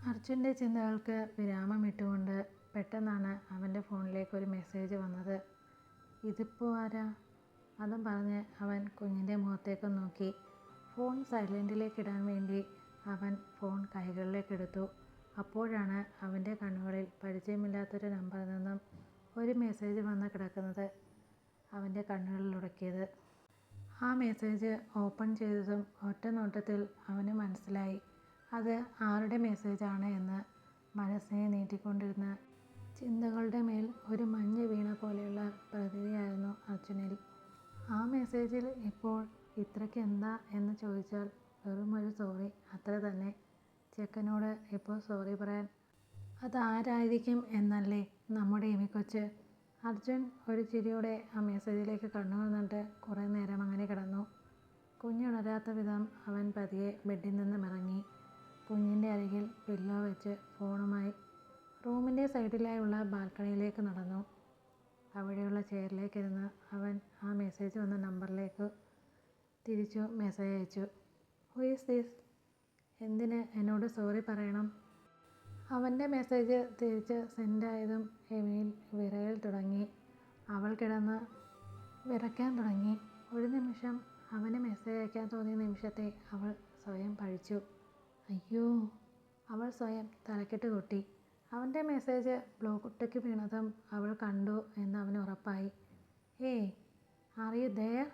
അർജുൻ്റെ ചിന്തകൾക്ക് വിരാമമിട്ടുകൊണ്ട് പെട്ടെന്നാണ് അവൻ്റെ ഫോണിലേക്ക് ഒരു മെസ്സേജ് വന്നത്. ഇതിപ്പോൾ ആരാ? അതും പറഞ്ഞ് അവൻ കുഞ്ഞിൻ്റെ മുഖത്തേക്ക് നോക്കി. ഫോൺ സൈലൻറ്റിലേക്ക് ഇടാൻ വേണ്ടി അവൻ ഫോൺ കൈകളിലേക്കെടുത്തു. അപ്പോഴാണ് അവൻ്റെ കണ്ണുകളിൽ പരിചയമില്ലാത്തൊരു നമ്പറിൽ നിന്നും ഒരു മെസ്സേജ് വന്ന് കിടക്കുന്നത് അവൻ്റെ കണ്ണുകളിൽ ഉടക്കിയത്. ആ മെസ്സേജ് ഓപ്പൺ ചെയ്തതും ഒറ്റ നോട്ടത്തിൽ അവന് മനസ്സിലായി അത് ആരുടെ മെസ്സേജാണ് എന്ന്. മനസ്സിനെ നീട്ടിക്കൊണ്ടിരുന്ന ചിന്തകളുടെ മേൽ ഒരു മഞ്ഞ് വീണ പോലെയുള്ള പ്രതീതിയായിരുന്നു അർജുനിൽ. ആ മെസ്സേജിൽ ഇപ്പോൾ ഇത്രയ്ക്ക് എന്താ എന്ന് ചോദിച്ചാൽ വെറും ഒരു സോറി, അത്ര തന്നെ. ചെക്കനോട് ഇപ്പോൾ സോറി പറയാൻ അതാരായിരിക്കും എന്നല്ലേ നമ്മുടെ എമിക്കൊച്ച്. അർജുൻ ഒരു ചിരിയോടെ ആ മെസ്സേജിലേക്ക് കണ്ണുകൾ നട്ട് കുറേ നേരം അങ്ങനെ കിടന്നു. കുഞ്ഞുണരാത്ത വിധം അവൻ പതിയെ ബെഡിൽ നിന്നും ഇറങ്ങി. കുഞ്ഞിൻ്റെ അരികിൽ പില്ലോ വെച്ച് ഫോണുമായി റൂമിൻ്റെ സൈഡിലായുള്ള ബാൽക്കണിയിലേക്ക് നടന്നു. അവിടെയുള്ള ചെയറിലേക്കിരുന്ന് അവൻ ആ മെസ്സേജ് വന്ന നമ്പറിലേക്ക് തിരിച്ചു മെസ്സേജ് അയച്ചു. Who is this? എന്തിന് എന്നോട് സോറി പറയണം? അവൻ്റെ മെസ്സേജ് തിരിച്ച് സെൻഡായതും എമിയിൽ വിറയൽ തുടങ്ങി. അവൾ കിടന്ന് വിറയ്ക്കാൻ തുടങ്ങി. ഒരു നിമിഷം അവന് മെസ്സേജ് അയക്കാൻ തോന്നിയ നിമിഷത്തെ അവൾ സ്വയം പഴിച്ചു. അയ്യോ! അവൾ സ്വയം തലക്കെട്ട് കൊട്ടി. അവൻ്റെ മെസ്സേജ് ബ്ലോക്ക് വീണതും അവൾ കണ്ടു എന്ന് അവന് ഉറപ്പായി. ഏയ്, ആർ യു ദേർ?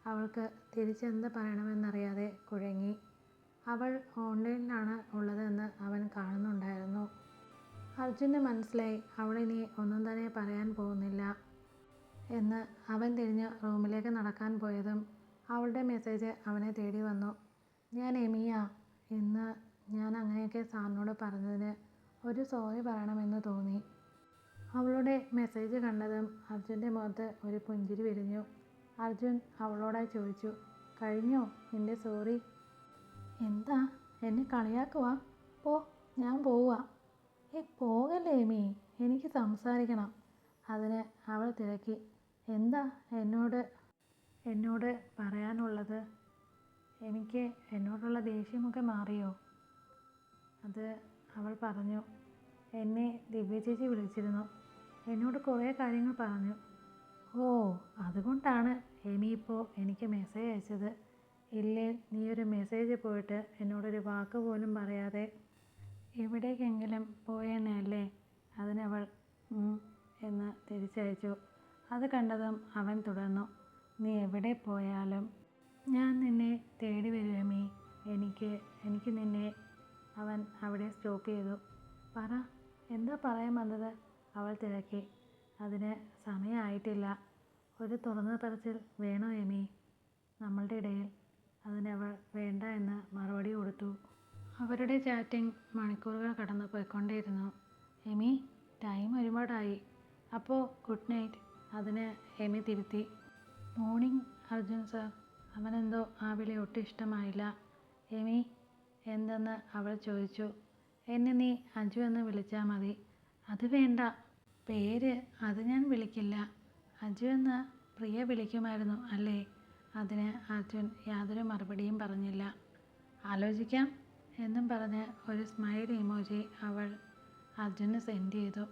അവൾക്ക് തിരിച്ചെന്ത് പറയണമെന്നറിയാതെ കുഴങ്ങി. അവൾ ഓൺലൈനിലാണ് ഉള്ളതെന്ന് അവൻ കാണുന്നുണ്ടായിരുന്നു. അർജുന് മനസ്സിലായി അവളിനി ഒന്നും തന്നെ പറയാൻ പോകുന്നില്ല എന്ന്. അവൻ തിരിഞ്ഞ് റൂമിലേക്ക് നടക്കാൻ പോയതും അവളുടെ മെസ്സേജ് അവനെ തേടി വന്നു. ഞാൻ എമിയാ. ഇന്ന് ഞാൻ അങ്ങനെയൊക്കെ സാറിനോട് പറഞ്ഞതിന് ഒരു സോറി പറയണമെന്ന് തോന്നി. അവളുടെ മെസ്സേജ് കണ്ടതും അർജുൻ്റെ മുഖത്ത് ഒരു പുഞ്ചിരി വിരിഞ്ഞു. അർജുൻ അവളോടായി ചോദിച്ചു, കഴിഞ്ഞോ നിൻ്റെ സോറി? എന്താ എന്നെ കളിയാക്കുവാ? പോ, ഞാൻ പോവുക. പോകല്ലേ എമി, എനിക്ക് സംസാരിക്കണം. അതിന് അവൾ തിരക്കി, എന്താ എന്നോട് പറയാനുള്ളത്? എനിക്ക് എന്നോടുള്ള ദേഷ്യമൊക്കെ മാറിയോ? അത് അവൾ പറഞ്ഞു. എന്നെ ദിവ്യ ചേച്ചി വിളിച്ചിരുന്നു. എന്നോട് കുറേ കാര്യങ്ങൾ പറഞ്ഞു. ഓ, അതുകൊണ്ടാണ് എമി ഇപ്പോൾ എനിക്ക് മെസ്സേജ് അയച്ചത്. ഇല്ലേ നീ ഒരു മെസ്സേജ് പോയിട്ട് എന്നോടൊരു വാക്ക് പോലും പറയാതെ എവിടേക്കെങ്കിലും പോയേനല്ലേ? അതിനവൾ എന്ന് തിരിച്ചയച്ചു. അത് കണ്ടതും അവൻ തുടർന്നു, നീ എവിടെ പോയാലും ഞാൻ നിന്നെ തേടി വരും എമി. എനിക്ക് നിന്നെ. അവൻ അവിടെ സ്റ്റോപ്പ് ചെയ്തു. പറ, എന്താ പറയാൻ വന്നത്? അവൾ തിരക്കി. അതിന് സമയമായിട്ടില്ല. ഒരു തുറന്ന പറച്ചിൽ വേണോ എമി നമ്മളുടെ ഇടയിൽ? അതിനവൾ വേണ്ട എന്ന് മറുപടി കൊടുത്തു. അവരുടെ ചാറ്റിംഗ് മണിക്കൂറുകൾ കടന്നു പോയിക്കൊണ്ടേയിരുന്നു. എമി, ടൈം ഒരുപാടായി. അപ്പോൾ ഗുഡ് നൈറ്റ്. അതിന് എമി തിരുത്തി. Morning Arjun sir. അവനെന്തോ ആ വിളി ഒട്ടും ഇഷ്ടമായില്ല. എമി എന്തെന്ന് അവൾ ചോദിച്ചു. എന്നെ നീ അജു എന്ന് വിളിച്ചാൽ മതി. അത് വേണ്ട, പേര് അത് ഞാൻ വിളിക്കില്ല. അജു എന്ന് പ്രിയ വിളിക്കുമായിരുന്നു അല്ലേ? അതിന് അർജുൻ യാതൊരു മറുപടിയും പറഞ്ഞില്ല. ആലോചിക്കാം എന്നും പറഞ്ഞ് ഒരു സ്മൈൽ ഇമോജി അവൾ അർജുന് സെൻഡ് ചെയ്തു.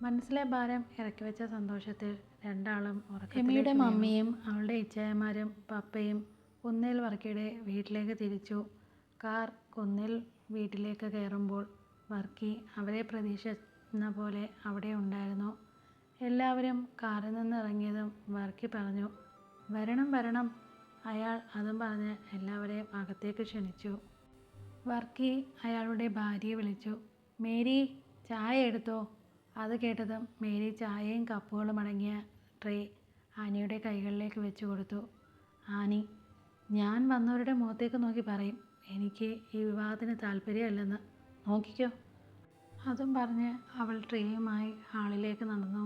മനസ്സിലെ ഭാരം ഇറക്കി വെച്ച സന്തോഷത്തിൽ രണ്ടാളും എമിയുടെ മമ്മിയും അവളുടെ ഇച്ഛായമാരും പപ്പയും കുന്നിൽ വർക്കിയുടെ വീട്ടിലേക്ക് തിരിച്ചു. കാർ കുന്നിൽ വീട്ടിലേക്ക് കയറുമ്പോൾ വർക്കി അവരെ പ്രതീക്ഷിക്കുന്ന പോലെ അവിടെ ഉണ്ടായിരുന്നു. എല്ലാവരും കാറിൽ നിന്ന് ഇറങ്ങിയതും വർക്കി പറഞ്ഞു, വരണം വരണം. അയാൾ അതും പറഞ്ഞ് എല്ലാവരെയും അകത്തേക്ക് ക്ഷണിച്ചു. വർക്കി അയാളുടെ ഭാര്യയെ വിളിച്ചു. മേരി, ചായ എടുത്തോ. അത് കേട്ടതും മേരി ചായയും കപ്പുകളും അടങ്ങിയ ട്രേ ആനിയുടെ കൈകളിലേക്ക് വെച്ച് കൊടുത്തു. ആനി, ഞാൻ വന്നവരുടെ മുഖത്തേക്ക് നോക്കി പറയും എനിക്ക് ഈ വിവാഹത്തിന് താല്പര്യമല്ലെന്ന്. നോക്കിക്കോ. അതും പറഞ്ഞ് അവൾ ട്രേയുമായി ഹാളിലേക്ക് നടന്നു.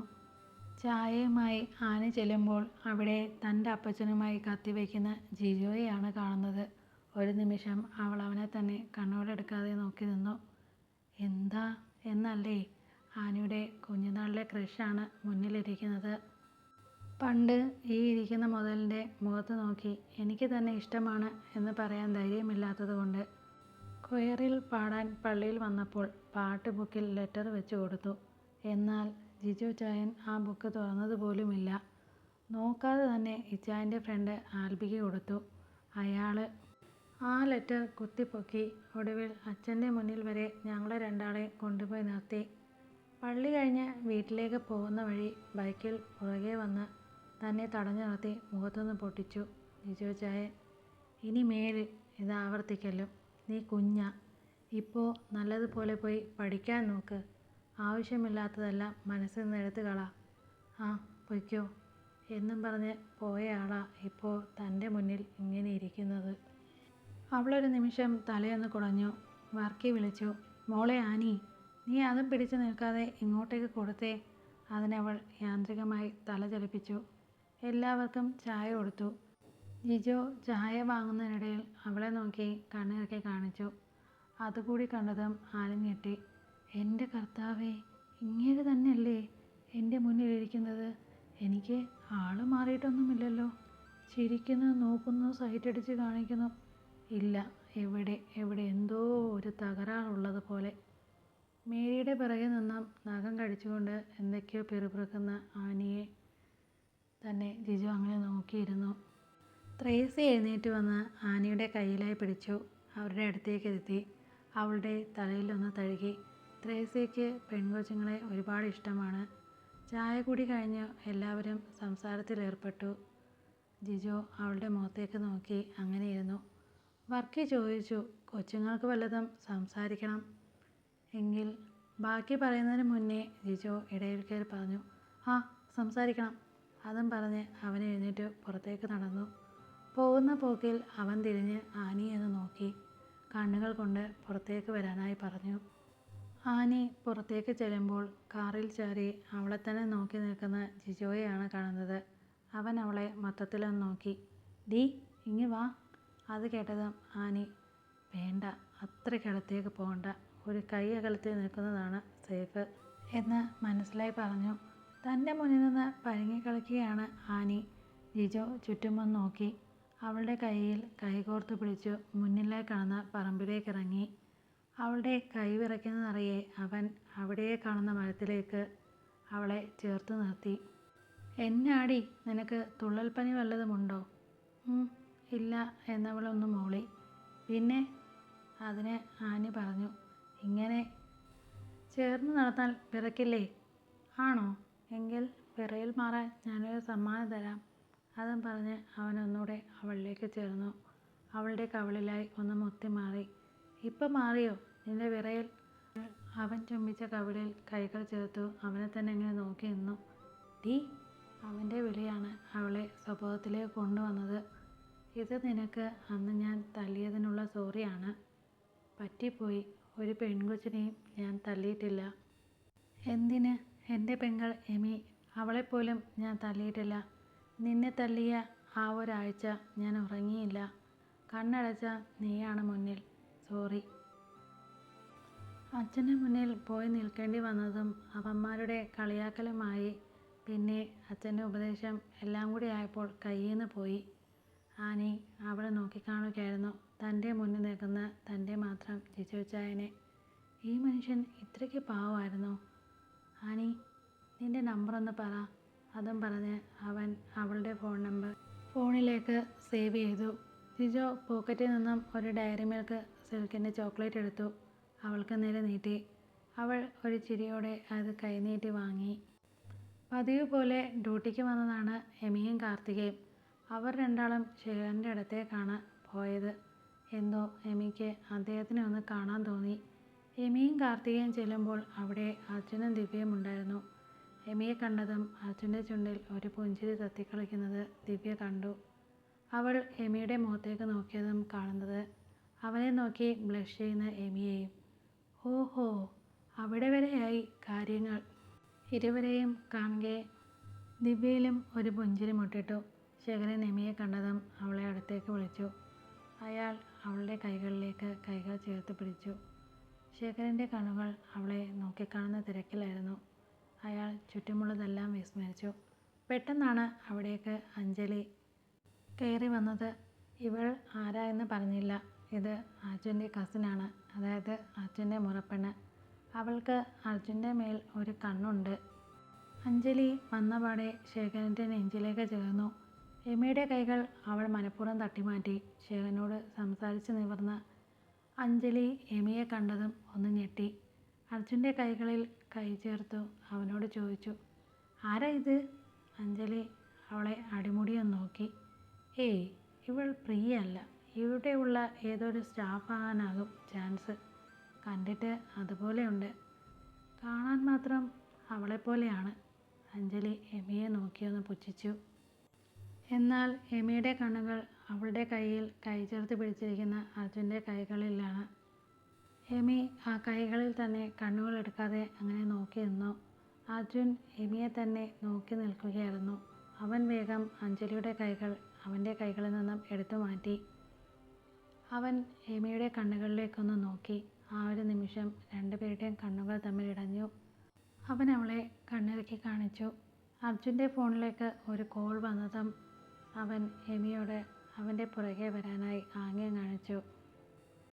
ചായയുമായി ആനി ചെല്ലുമ്പോൾ അവിടെ തൻ്റെ അപ്പച്ചനുമായി കത്തിവയ്ക്കുന്ന ജിജോയെയാണ് കാണുന്നത്. ഒരു നിമിഷം അവൾ അവനെ തന്നെ കണ്ണോടെടുക്കാതെ നോക്കി നിന്നു. എന്താ എന്നല്ലേ? ആനിയുടെ കുഞ്ഞുനാളിലെ ക്രഷാണ് മുന്നിലിരിക്കുന്നത്. പണ്ട് ഈ ഇരിക്കുന്ന മുതലിൻ്റെ മുഖത്ത് നോക്കി എനിക്ക് തന്നെ ഇഷ്ടമാണ് എന്ന് പറയാൻ ധൈര്യമില്ലാത്തത് കൊണ്ട് കൊയറിൽ പാടാൻ പള്ളിയിൽ വന്നപ്പോൾ പാട്ട് ബുക്കിൽ ലെറ്റർ വെച്ച് കൊടുത്തു. എന്നാൽ ജിജോ ചായൻ ആ ബുക്ക് തുറന്നതുപോലുമില്ല. നോക്കാതെ തന്നെ ഇച്ചായൻ്റെ ഫ്രണ്ട് ആൽബിക്ക് കൊടുത്തു. അയാൾ ആ ലെറ്റർ കുത്തിപ്പൊക്കി. ഒടുവിൽ അച്ഛൻ്റെ മുന്നിൽ വരെ ഞങ്ങളെ രണ്ടാളെയും കൊണ്ടുപോയി നിർത്തി. പള്ളി കഴിഞ്ഞ് വീട്ടിലേക്ക് പോകുന്ന വഴി ബൈക്കിൽ പുറകെ വന്ന് തന്നെ തടഞ്ഞു നിർത്തി മുഖത്തൊന്ന് പൊട്ടിച്ചു ജിജോ ചായൻ. ഇനി മേലിൽ ഇത് ആവർത്തിക്കല്ലോ. നീ കുഞ്ഞാ. ഇപ്പോൾ നല്ലതുപോലെ പോയി പഠിക്കാൻ നോക്ക്. ആവശ്യമില്ലാത്തതെല്ലാം മനസ്സിൽ നിന്ന് എടുത്ത് കളാ. ആ പൊയ്ക്കോ എന്നും പറഞ്ഞ് പോയ ആളാ ഇപ്പോൾ തൻ്റെ മുന്നിൽ ഇങ്ങനെ ഇരിക്കുന്നത്. അവളൊരു നിമിഷം തലയൊന്ന് കുടഞ്ഞു. വർക്കി വിളിച്ചു, മോളെ ആനി, നീ അതും പിടിച്ചു നിൽക്കാതെ ഇങ്ങോട്ടേക്ക് കൊടുത്തേ. അതിനവൾ യാന്ത്രികമായി തല ചലിപ്പിച്ചു. എല്ലാവർക്കും ചായ കൊടുത്തു. ജിജോ ചായ വാങ്ങുന്നതിനിടയിൽ അവളെ നോക്കി കണ്ണിറുക്കി കാണിച്ചു. അതുകൂടി കണ്ടതും ആനി ഞെട്ടി. എൻ്റെ കർത്താവേ, ഇങ്ങനെ തന്നെയല്ലേ എൻ്റെ മുന്നിലിരിക്കുന്നത്? എനിക്ക് ആള് മാറിയിട്ടൊന്നുമില്ലല്ലോ. ചിരിക്കുന്നു, നോക്കുന്നു, സൈറ്റടിച്ച് കാണിക്കുന്നു. ഇല്ല, എവിടെ എന്തോ ഒരു തകരാറുള്ളത് പോലെ. മേരിയുടെ പിറകെ നിന്നും നഖം കടിച്ചുകൊണ്ട് എന്തൊക്കെയോ പിറുപിറുക്കുന്ന ആനിയെ തന്നെ ജിജോ അങ്ങനെ നോക്കിയിരുന്നു. ത്രേസി എഴുന്നേറ്റ് വന്ന് ആനിയുടെ കയ്യിലായി പിടിച്ചു അവരുടെ അടുത്തേക്ക് എത്തി. അവളുടെ തലയിലൊന്ന് തഴുകി. ത്രേസിക്ക് പെൺകൊച്ചുങ്ങളെ ഒരുപാട് ഇഷ്ടമാണ്. ചായ കൂടി കഴിഞ്ഞ് എല്ലാവരും സംസാരത്തിലേർപ്പെട്ടു. ജിജോ അവളുടെ മുഖത്തേക്ക് നോക്കി അങ്ങനെ ഇരുന്നു. വർക്കി ചോദിച്ചു, കൊച്ചുങ്ങൾക്ക് വല്ലതും സംസാരിക്കണം എങ്കിൽ? ബാക്കി പറയുന്നതിന് മുന്നേ ജിജോ ഇടയിൽ കയറി പറഞ്ഞു, ആ സംസാരിക്കണം. അതും പറഞ്ഞ് അവൻ എഴുന്നേറ്റ് പുറത്തേക്ക് നടന്നു. പോകുന്ന പോക്കിൽ അവൻ തിരിഞ്ഞ് ആനിയെ ഒന്ന് നോക്കി കണ്ണുകൾ കൊണ്ട് പുറത്തേക്ക് വരാനായി പറഞ്ഞു. ആനി പുറത്തേക്ക് ചെല്ലുമ്പോൾ കാറിൽ ചാരി അവളെ തന്നെ നോക്കി നിൽക്കുന്ന ജിജോയെയാണ് കാണുന്നത്. അവൻ അവളെ മൊത്തത്തിലൊന്ന് നോക്കി. ഡീ, ഇങ്ങ് വാ. അത് കേട്ടതും ആനി, വേണ്ട, അത്രയ്ക്കടുത്തേക്ക് പോകണ്ട, ഒരു കൈ അകലത്തിൽ നിൽക്കുന്നതാണ് സേഫ് എന്ന് മനസ്സിലായി പറഞ്ഞു. തൻ്റെ മുന്നിൽ നിന്ന് പഴുങ്ങിക്കളിക്കുകയാണ് ആനി. ജിജോ ചുറ്റുമൊന്ന് നോക്കി. അവളുടെ കൈയിൽ കൈകോർത്ത് പിടിച്ചു മുന്നിലായി കാണുന്ന പറമ്പിലേക്ക് ഇറങ്ങി. അവളുടെ കൈ വിറയ്ക്കുന്നതറിയെ അവൻ അവിടെ കാണുന്ന മരത്തിലേക്ക് അവളെ ചേർത്ത് നിർത്തി. എന്നാടി, നിനക്ക് തുള്ളൽപ്പനി വല്ലതുമുണ്ടോ? ഇല്ല എന്നവളൊന്ന് മൂളി. പിന്നെ? അതിന് ആനി പറഞ്ഞു, ഇങ്ങനെ ചേർന്ന് നടന്നാൽ വിറയ്ക്കില്ലേ? ആണോ? എങ്കിൽ വിറയൽ മാറാൻ ഞാനൊരു സമ്മാനം തരാം. അതും പറഞ്ഞ് അവനൊന്നുകൂടെ അവളിലേക്ക് ചേർന്നു. അവളുടെ കവിളിലായി ഒന്ന് മുത്തി മാറി. ഇപ്പം മാറിയോ നിന്റെ വിറയൽ? അവൻ ചുംബിച്ച കവിളിൽ കൈകൾ ചേർത്തു അവനെ തന്നെ ഇങ്ങനെ നോക്കി നിന്നു. ഡീ, അവൻ്റെ വിളിയാണ് അവളെ സ്വഭാവത്തിലേക്ക് കൊണ്ടുവന്നത്. ഇത് നിനക്ക് അന്ന് ഞാൻ തല്ലിയതിനുള്ള സോറിയാണ്. പറ്റിപ്പോയി. ഒരു പെൺകൊച്ചിനെയും ഞാൻ തല്ലിയിട്ടില്ല. എന്തിന്? എൻ്റെ പെങ്ങൾ എമി, അവളെപ്പോലും ഞാൻ തല്ലിയിട്ടില്ല. നിന്നെ തല്ലിയ ആ ഒരാഴ്ച ഞാൻ ഉറങ്ങിയില്ല. കണ്ണടച്ച നീയാണ് മുന്നിൽ. സോറി. അച്ഛൻ്റെ മുന്നിൽ പോയി നിൽക്കേണ്ടി വന്നതും അവന്മാരുടെ കളിയാക്കലുമായി. പിന്നെ അച്ഛൻ്റെ ഉപദേശം എല്ലാം കൂടി ആയപ്പോൾ കയ്യിൽ നിന്ന് പോയി. ആനി അവളെ നോക്കിക്കാണുകയായിരുന്നു. തൻ്റെ മുന്നിൽ നിൽക്കുന്ന തൻ്റെ മാത്രം ജിജോ ചായനെ. ഈ മനുഷ്യൻ ഇത്രയ്ക്ക് പാവമായിരുന്നോ? ആനി, നിൻ്റെ നമ്പറൊന്ന് പറ. അതും പറഞ്ഞ് അവൻ അവളുടെ ഫോൺ നമ്പർ ഫോണിലേക്ക് സേവ് ചെയ്തു. ജിജോ പോക്കറ്റിൽ നിന്നും ഒരു ഡയറി മിൽക്ക് സിൽക്കിൻ്റെ ചോക്ലേറ്റ് എടുത്തു അവൾക്ക് നേരെ നീട്ടി. അവൾ ഒരു ചിരിയോടെ അത് കൈനീട്ടി വാങ്ങി. പതിവ് പോലെ ഡ്യൂട്ടിക്ക് വന്നതാണ് എമിയും കാർത്തികയും. അവർ രണ്ടാളും ശേഖരൻ്റെ അടുത്തേക്കാണ് പോയത്. എന്തോ എമിക്ക് അദ്ദേഹത്തിനെ ഒന്ന് കാണാൻ തോന്നി. എമിയും കാർത്തികയും ചെല്ലുമ്പോൾ അവിടെ അർജുനും ദിവ്യയും ഉണ്ടായിരുന്നു. എമിയെ കണ്ടതും അർജുൻ്റെ ചുണ്ടിൽ ഒരു പുഞ്ചിരി തത്തിക്കളിക്കുന്നത് ദിവ്യ കണ്ടു. അവൾ എമിയുടെ മുഖത്തേക്ക് നോക്കിയതും കാണുന്നത് അവനെ നോക്കി ബ്ലഷ് ചെയ്യുന്ന എമിയെയും. ഓഹോ, അവിടെ വരെയായി കാര്യങ്ങൾ. ഇരുവരെയും കാണെ ദിവ്യയിലും ഒരു പുഞ്ചിരി മുട്ടിട്ടു. ശേഖരൻ എമിയെ കണ്ടതും അവളെ അടുത്തേക്ക് വിളിച്ചു. അയാൾ അവളുടെ കൈകളിലേക്ക് കൈകൾ ചേർത്ത് പിടിച്ചു. ശേഖരൻ്റെ കണ്ണുകൾ അവളെ നോക്കിക്കാണുന്ന തിരക്കിലായിരുന്നു. അയാൾ ചുറ്റുമുള്ളതെല്ലാം വിസ്മരിച്ചു. പെട്ടെന്നാണ് അവിടേക്ക് അഞ്ജലി കയറി വന്നത്. ഇവൾ ആരാ എന്ന് പറഞ്ഞില്ല. ഇത് അർജുൻ്റെ കസിനാണ്, അതായത് അർജുൻ്റെ മുറപ്പെണ്ണ്. അവൾക്ക് അർജുൻ്റെ മേൽ ഒരു കണ്ണുണ്ട്. അഞ്ജലി വന്നപാടെ ശേഖരൻ്റെ നെഞ്ചിലേക്ക് ചേർന്നു. എമിയുടെ കൈകൾ അവൾ മനഃപൂർവ്വം തട്ടിമാറ്റി. ശേഖരനോട് സംസാരിച്ച് നിവർന്ന അഞ്ജലി എമിയെ കണ്ടതും ഒന്ന് ഞെട്ടി. അർജുൻ്റെ കൈകളിൽ കൈ ചേർത്തു അവനോട് ചോദിച്ചു, ആരാ ഇത്? അഞ്ജലി അവളെ അടിമുടിയൊന്ന് നോക്കി. ഏയ്, ഇവൾ പ്രിയയല്ല. ഇവിടെയുള്ള ഏതൊരു സ്റ്റാഫാകാനാകും ചാൻസ്. കണ്ടിട്ട് അതുപോലെയുണ്ട്. കാണാൻ മാത്രം അവളെപ്പോലെയാണ്. അഞ്ജലി എമിയെ നോക്കിയൊന്ന് പുച്ഛിച്ചു. എന്നാൽ എമിയുടെ കണ്ണുകൾ അവളുടെ കയ്യിൽ കൈ ചേർത്ത് പിടിച്ചിരിക്കുന്ന അർജുൻ്റെ കൈകളിലാണ്. എമി ആ കൈകളിൽ തന്നെ കണ്ണുകൾ എടുക്കാതെ അങ്ങനെ നോക്കി നിന്നു. അർജുൻ എമിയെ തന്നെ നോക്കി നിൽക്കുകയായിരുന്നു. അവൻ വേഗം അഞ്ജലിയുടെ കൈകൾ അവൻ്റെ കൈകളിൽ നിന്നും എടുത്തു മാറ്റി. അവൻ എമിയുടെ കണ്ണുകളിലേക്കൊന്ന് നോക്കി. ആ ഒരു നിമിഷം രണ്ടുപേരുടെയും കണ്ണുകൾ തമ്മിൽ ഇടഞ്ഞു. അവൻ അവളെ കണ്ണിറുക്കി കാണിച്ചു. അർജുൻ്റെ ഫോണിലേക്ക് ഒരു കോൾ വന്നതും അവൻ എമിയോട് അവൻ്റെ പുറകെ വരാനായി ആംഗ്യം കാണിച്ചു.